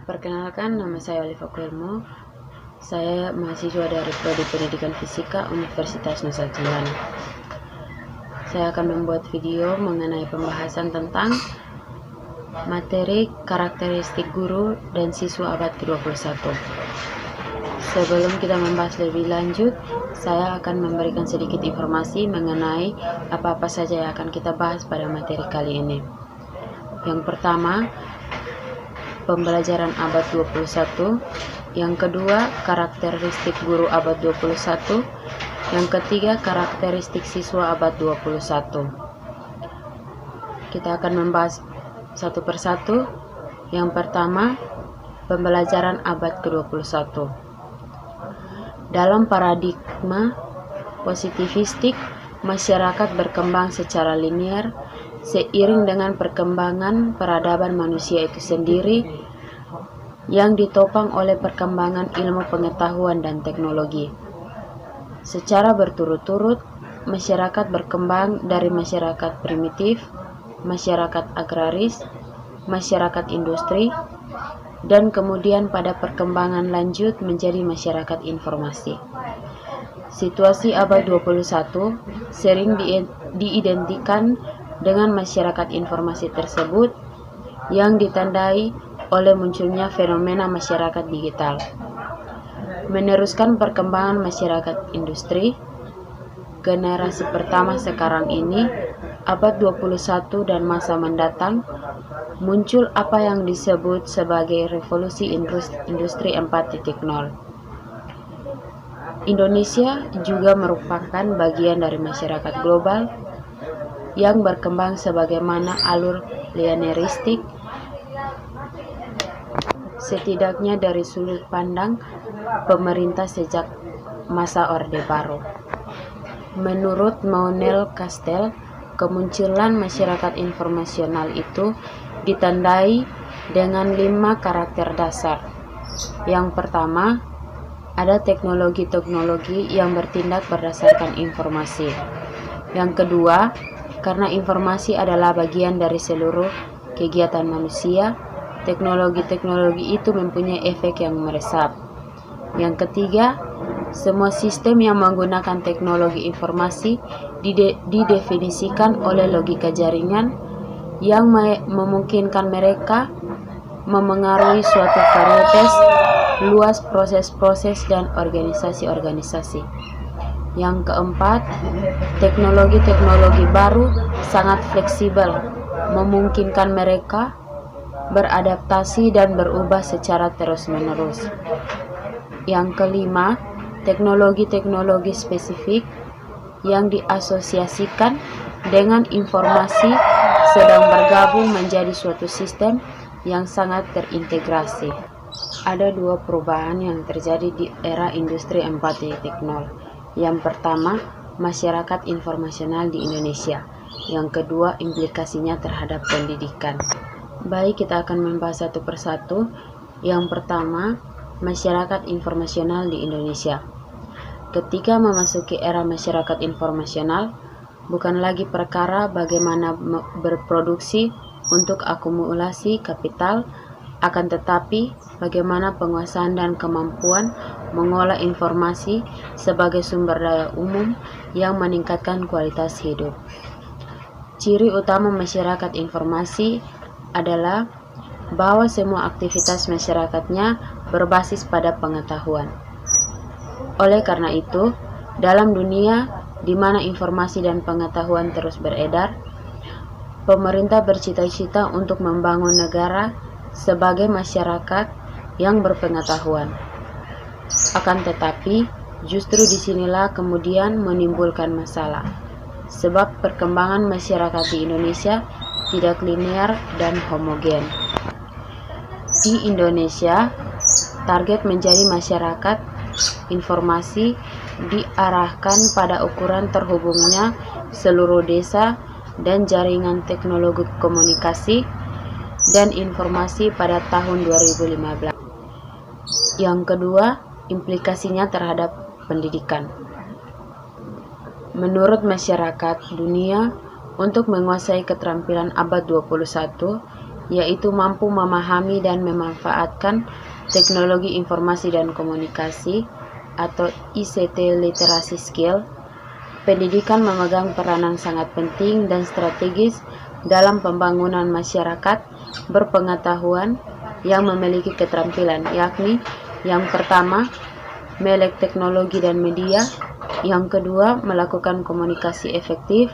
Perkenalkan, nama saya Oliva Kuilmo. Saya mahasiswa dari Prodi Pendidikan Fisika Universitas Nusa Tenggara. Saya akan membuat video mengenai pembahasan tentang materi karakteristik guru dan siswa abad ke-21. Sebelum kita membahas lebih lanjut, saya akan memberikan sedikit informasi mengenai apa-apa saja yang akan kita bahas pada materi kali ini. Yang pertama, pembelajaran abad 21. Yang kedua, karakteristik guru abad 21. Yang ketiga, karakteristik siswa abad 21. Kita akan membahas satu persatu. Yang pertama, pembelajaran abad ke-21. Dalam paradigma positivistik, masyarakat berkembang secara linear seiring dengan perkembangan peradaban manusia itu sendiri yang ditopang oleh perkembangan ilmu pengetahuan dan teknologi. Secara berturut-turut, masyarakat berkembang dari masyarakat primitif, masyarakat agraris, masyarakat industri, dan kemudian pada perkembangan lanjut menjadi masyarakat informasi. Situasi abad 21 sering diidentikan dengan masyarakat informasi tersebut yang ditandai oleh munculnya fenomena masyarakat digital. Meneruskan perkembangan masyarakat industri, generasi pertama sekarang ini, abad 21 dan masa mendatang, muncul apa yang disebut sebagai revolusi industri 4.0. Indonesia juga merupakan bagian dari masyarakat global yang berkembang sebagaimana alur linearistik, setidaknya dari sudut pandang pemerintah sejak masa Orde Baru. Menurut Manuel Castells, kemunculan masyarakat informasional itu ditandai dengan 5 karakter dasar. Yang pertama, ada teknologi-teknologi yang bertindak berdasarkan informasi. Yang kedua, karena informasi adalah bagian dari seluruh kegiatan manusia, teknologi-teknologi itu mempunyai efek yang meresap. Yang ketiga, semua sistem yang menggunakan teknologi informasi didefinisikan oleh logika jaringan yang memungkinkan mereka memengaruhi suatu varietas luas proses-proses dan organisasi-organisasi. Yang keempat, teknologi-teknologi baru sangat fleksibel, memungkinkan mereka beradaptasi dan berubah secara terus-menerus. Yang kelima, teknologi-teknologi spesifik yang diasosiasikan dengan informasi sedang bergabung menjadi suatu sistem yang sangat terintegrasi. Ada 2 perubahan yang terjadi di era industri 4.0. Yang pertama, masyarakat informasional di Indonesia. Yang kedua, implikasinya terhadap pendidikan. Baik, kita akan membahas satu persatu. Yang pertama, masyarakat informasional di Indonesia. Ketika memasuki era masyarakat informasional, bukan lagi perkara bagaimana berproduksi untuk akumulasi kapital, akan tetapi bagaimana penguasaan dan kemampuan mengolah informasi sebagai sumber daya umum yang meningkatkan kualitas hidup. Ciri utama masyarakat informasi adalah bahwa semua aktivitas masyarakatnya berbasis pada pengetahuan. Oleh karena itu, dalam dunia di mana informasi dan pengetahuan terus beredar, pemerintah bercita-cita untuk membangun negara sebagai masyarakat yang berpengetahuan. Akan tetapi, justru disinilah kemudian menimbulkan masalah, sebab perkembangan masyarakat di Indonesia tidak linear dan homogen. Di Indonesia, target menjadi masyarakat informasi diarahkan pada ukuran terhubungnya seluruh desa dan jaringan teknologi komunikasi dan informasi pada tahun 2015. Yang kedua, implikasinya terhadap pendidikan. Menurut masyarakat dunia, untuk menguasai keterampilan abad 21, yaitu mampu memahami dan memanfaatkan teknologi informasi dan komunikasi atau ICT Literacy Skill. Pendidikan memegang peranan sangat penting dan strategis dalam pembangunan masyarakat berpengetahuan yang memiliki keterampilan, yakni yang pertama, melek teknologi dan media, yang kedua, melakukan komunikasi efektif,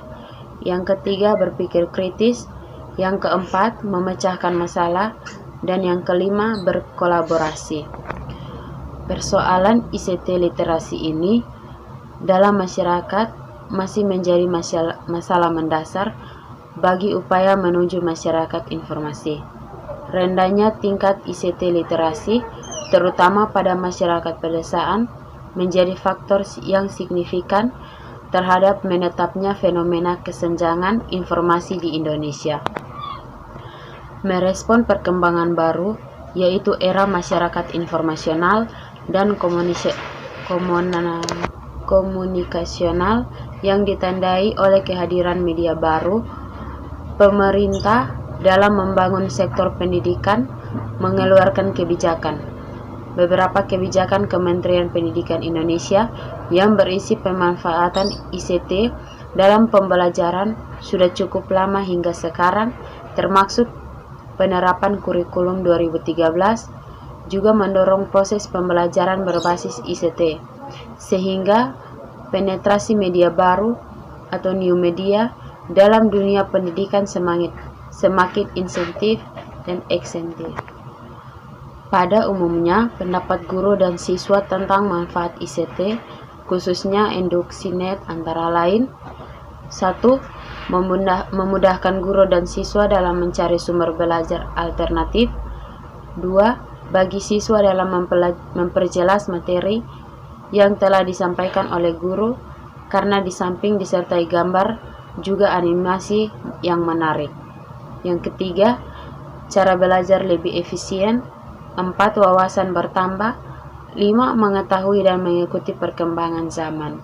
yang ketiga, berpikir kritis, yang keempat, memecahkan masalah, dan yang kelima, berkolaborasi. Persoalan ICT literasi ini dalam masyarakat masih menjadi masalah mendasar bagi upaya menuju masyarakat informasi. Rendahnya tingkat ICT literasi, terutama pada masyarakat pedesaan, menjadi faktor yang signifikan terhadap menetapnya fenomena kesenjangan informasi di Indonesia. Merespon perkembangan baru, yaitu era masyarakat informasional dan komunikasional yang ditandai oleh kehadiran media baru, pemerintah dalam membangun sektor pendidikan mengeluarkan kebijakan. Beberapa kebijakan Kementerian Pendidikan Indonesia yang berisi pemanfaatan ICT dalam pembelajaran sudah cukup lama hingga sekarang, termasuk penerapan kurikulum 2013, juga mendorong proses pembelajaran berbasis ICT, sehingga penetrasi media baru atau new media dalam dunia pendidikan semakin insentif dan ekstentif. Pada umumnya, pendapat guru dan siswa tentang manfaat ICT, khususnya EduksiNet, antara lain: 1. Memudahkan guru dan siswa dalam mencari sumber belajar alternatif. 2. Bagi siswa dalam memperjelas materi yang telah disampaikan oleh guru, karena di samping disertai gambar, juga animasi yang menarik. Yang ketiga, cara belajar lebih efisien. 4. Wawasan bertambah. 5. Mengetahui dan mengikuti perkembangan zaman.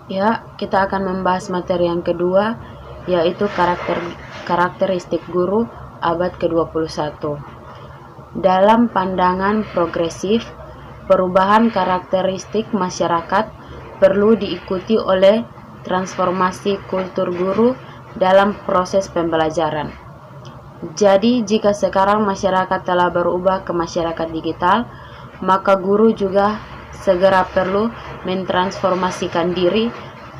Ya, kita akan membahas materi yang kedua, yaitu karakteristik guru abad ke-21. Dalam pandangan progresif, perubahan karakteristik masyarakat perlu diikuti oleh transformasi kultur guru dalam proses pembelajaran. Jadi, jika sekarang masyarakat telah berubah ke masyarakat digital, maka guru juga segera perlu mentransformasikan diri,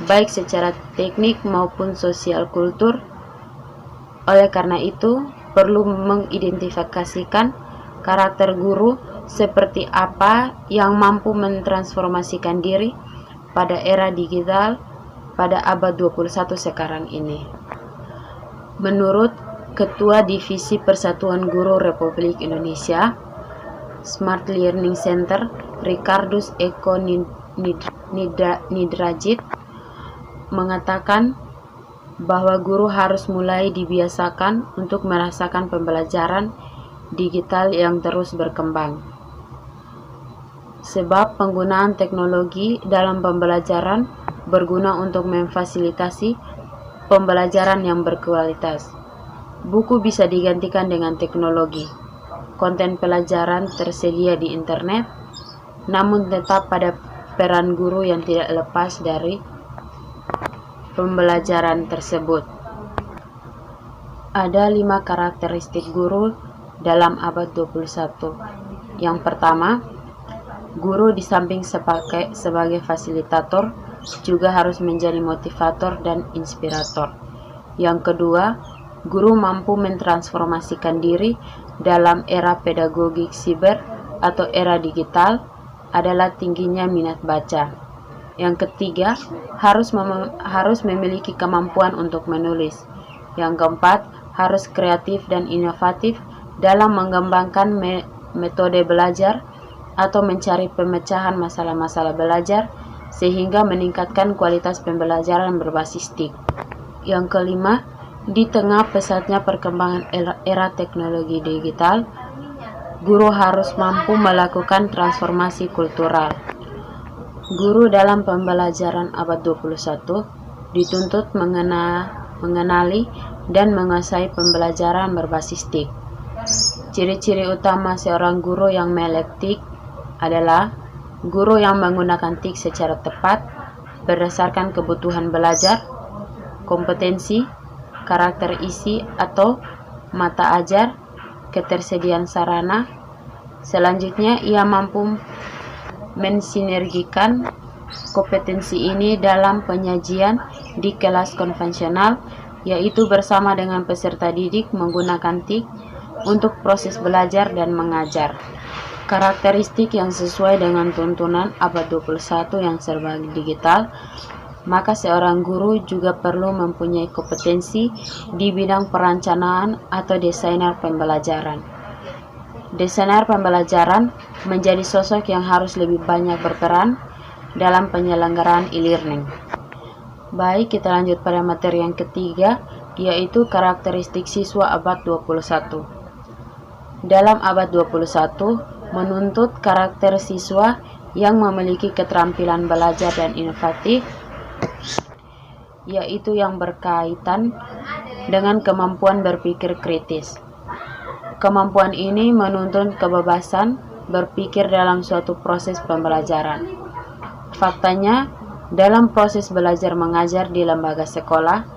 baik secara teknik maupun sosial kultur. Oleh karena itu, perlu mengidentifikasikan karakter guru seperti apa yang mampu mentransformasikan diri pada era digital pada abad 21 sekarang ini. Menurut Ketua Divisi Persatuan Guru Republik Indonesia, Smart Learning Center, Ricardus Eko Nidrajit, mengatakan bahwa guru harus mulai dibiasakan untuk merasakan pembelajaran digital yang terus berkembang. Sebab penggunaan teknologi dalam pembelajaran berguna untuk memfasilitasi pembelajaran yang berkualitas. Buku bisa digantikan dengan teknologi. Konten pelajaran tersedia di internet, namun tetap pada peran guru yang tidak lepas dari pembelajaran tersebut. Ada 5 karakteristik guru dalam abad 21. Yang pertama, guru di samping sebagai fasilitator juga harus menjadi motivator dan inspirator. Yang kedua, guru mampu mentransformasikan diri dalam era pedagogik siber atau era digital adalah tingginya minat baca. Yang ketiga, harus memiliki kemampuan untuk menulis. Yang keempat, harus kreatif dan inovatif dalam mengembangkan metode belajar atau mencari pemecahan masalah-masalah belajar sehingga meningkatkan kualitas pembelajaran berbasis TIK. Yang kelima, di tengah pesatnya perkembangan era teknologi digital, guru harus mampu melakukan transformasi kultural. Guru dalam pembelajaran abad 21 dituntut mengenali, dan menguasai pembelajaran berbasis TIK. Ciri-ciri utama seorang guru yang melek TIK adalah guru yang menggunakan TIK secara tepat berdasarkan kebutuhan belajar, kompetensi, karakter isi atau mata ajar, ketersediaan sarana. Selanjutnya, ia mampu mensinergikan kompetensi ini dalam penyajian di kelas konvensional, yaitu bersama dengan peserta didik menggunakan TIK untuk proses belajar dan mengajar. Karakteristik yang sesuai dengan tuntunan abad 21 yang serba digital, maka seorang guru juga perlu mempunyai kompetensi di bidang perencanaan atau desainer pembelajaran. Desainer pembelajaran menjadi sosok yang harus lebih banyak berperan dalam penyelenggaraan e-learning. Baik, kita lanjut pada materi yang ketiga, yaitu karakteristik siswa abad 21. Dalam abad 21, menuntut karakter siswa yang memiliki keterampilan belajar dan inovatif, yaitu yang berkaitan dengan kemampuan berpikir kritis. Kemampuan ini menuntut kebebasan berpikir dalam suatu proses pembelajaran. Faktanya, dalam proses belajar mengajar di lembaga sekolah,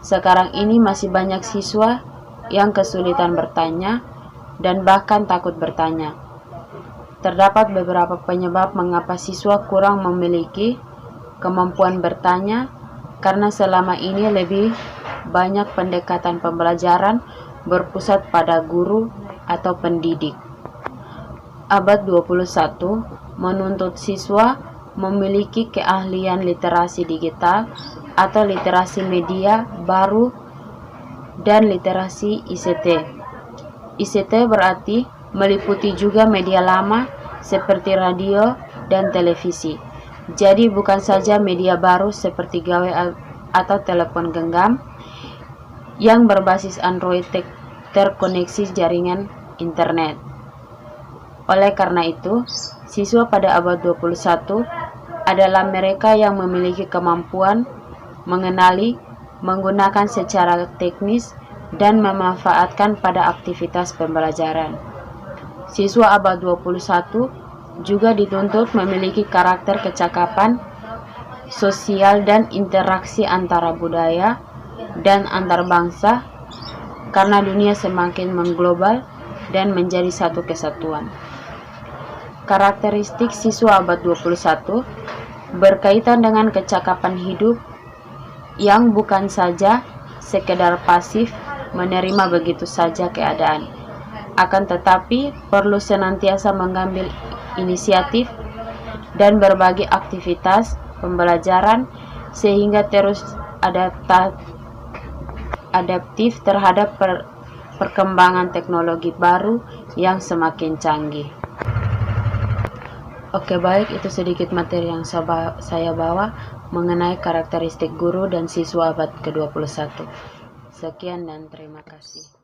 sekarang ini masih banyak siswa yang kesulitan bertanya dan bahkan takut bertanya. Terdapat beberapa penyebab mengapa siswa kurang memiliki kemampuan bertanya, karena selama ini lebih banyak pendekatan pembelajaran berpusat pada guru atau pendidik. Abad 21 menuntut siswa memiliki keahlian literasi digital atau literasi media baru dan literasi ICT. ICT berarti meliputi juga media lama seperti radio dan televisi. Jadi bukan saja media baru seperti gawai atau telepon genggam yang berbasis Android terkoneksi jaringan internet. Oleh karena itu, siswa pada abad 21 adalah mereka yang memiliki kemampuan mengenali, menggunakan secara teknis, dan memanfaatkan pada aktivitas pembelajaran. Siswa abad 21 juga dituntut memiliki karakter kecakapan sosial dan interaksi antara budaya dan antar bangsa, karena dunia semakin mengglobal dan menjadi satu kesatuan. Karakteristik siswa abad 21 berkaitan dengan kecakapan hidup yang bukan saja sekedar pasif menerima begitu saja keadaan, akan tetapi perlu senantiasa mengambil inisiatif dan berbagi aktivitas pembelajaran sehingga terus adaptif terhadap perkembangan teknologi baru yang semakin canggih. Oke, baik, itu sedikit materi yang saya bawa mengenai karakteristik guru dan siswa abad ke-21. Sekian dan terima kasih.